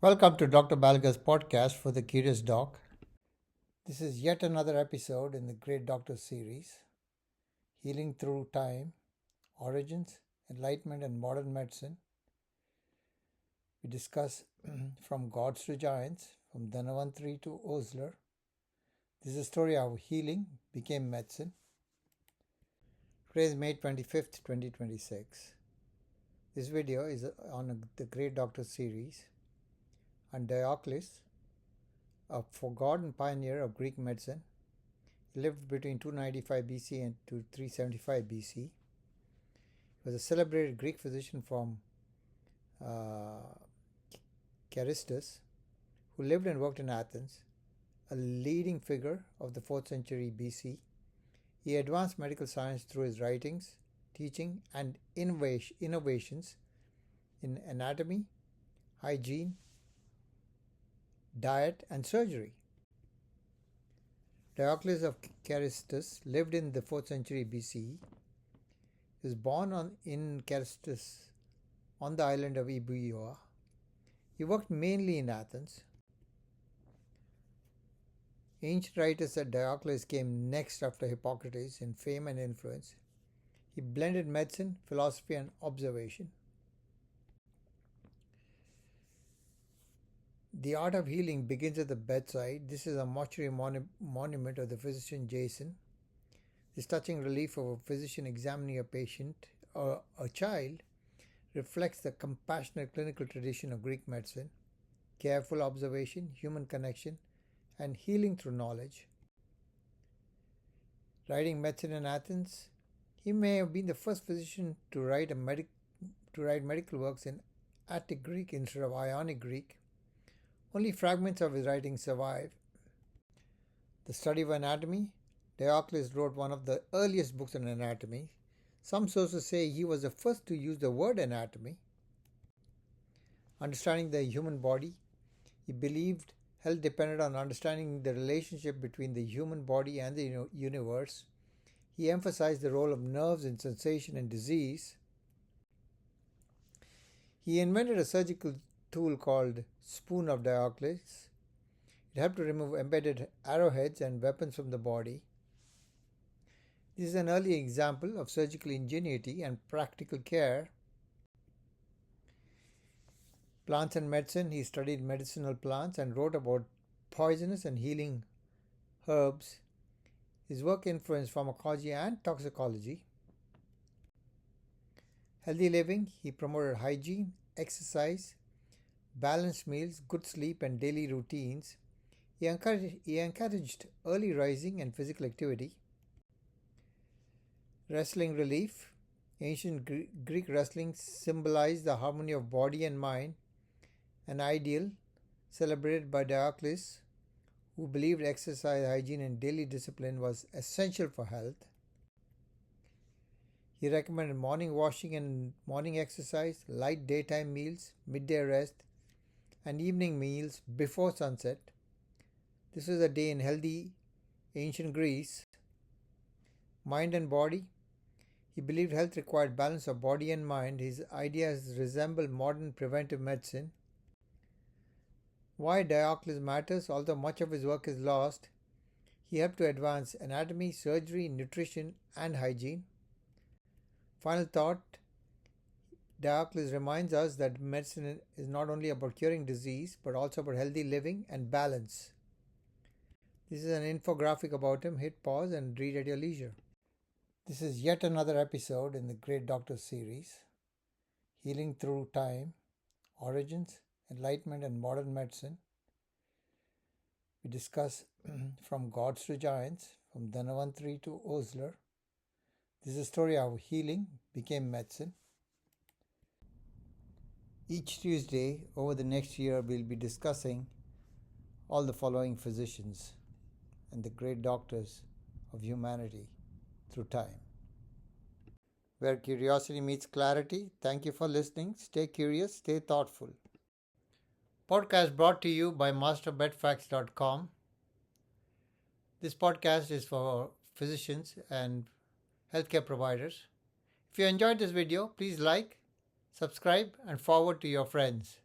Welcome to Dr. Balga's podcast for the Curious Doc. This is yet another episode in the Great Doctor series, Healing Through Time, Origins, Enlightenment, and Modern Medicine. We discuss from gods to giants, from Dhanavantri to Osler. This is a story of how healing became medicine. Today is May 25th, 2026. This video is on the Great Doctor series on Diocles, a forgotten pioneer of Greek medicine. He lived between 295 BC and 375 BC. He was a celebrated Greek physician from Carystus who lived and worked in Athens, a leading figure of the 4th century BC. He advanced medical science through his writings, teaching, and innovations in anatomy, hygiene, diet, and surgery. Diocles of Carystus lived in the 4th century BCE. He was born in Carystus on the island of Euboea. He worked mainly in Athens. Ancient writers said Diocles came next after Hippocrates in fame and influence. He blended medicine, philosophy, and observation. The art of healing begins at the bedside. This is a mortuary monument of the physician Jason. This touching relief of a physician examining a patient or a child reflects the compassionate clinical tradition of Greek medicine, careful observation, human connection, and healing through knowledge. Writing medicine in Athens, he may have been the first physician to write medical works in Attic Greek instead of Ionic Greek. Only fragments of his writings survive. The study of anatomy, Diocles wrote one of the earliest books on anatomy. Some sources say he was the first to use the word anatomy. Understanding the human body, he believed health depended on understanding the relationship between the human body and the universe. He emphasized the role of nerves in sensation and disease. He invented a surgical tool called Spoon of Diocles. It helped to remove embedded arrowheads and weapons from the body. This is an early example of surgical ingenuity and practical care. Plants and medicine, he studied medicinal plants and wrote about poisonous and healing herbs. His work influenced pharmacology and toxicology. Healthy living, he promoted hygiene, exercise, balanced meals, good sleep, and daily routines. He encouraged early rising and physical activity. Wrestling relief. Ancient Greek wrestling symbolized the harmony of body and mind, an ideal celebrated by Diocles, who believed exercise, hygiene, and daily discipline was essential for health. He recommended morning washing and morning exercise, light daytime meals, midday rest, and evening meals before sunset. This was a day in healthy ancient Greece. Mind and body. He believed health required balance of body and mind. His ideas resemble modern preventive medicine. Why Diocles matters, although much of his work is lost, he helped to advance anatomy, surgery, nutrition, and hygiene. Final thought, Diocles reminds us that medicine is not only about curing disease, but also about healthy living and balance. This is an infographic about him. Hit pause and read at your leisure. This is yet another episode in the Great Doctor series, Healing Through Time, Origins, Enlightenment, and Modern Medicine. We discuss from gods to giants, from Dhanavantri to Osler. This is a story of how healing became medicine. Each Tuesday over the next year, we'll be discussing all the following physicians and the great doctors of humanity through time. Where curiosity meets clarity. Thank you for listening. Stay curious, stay thoughtful. Podcast brought to you by masterbedfacts.com. This podcast is for physicians and healthcare providers. If you enjoyed this video, please like, subscribe, and forward to your friends.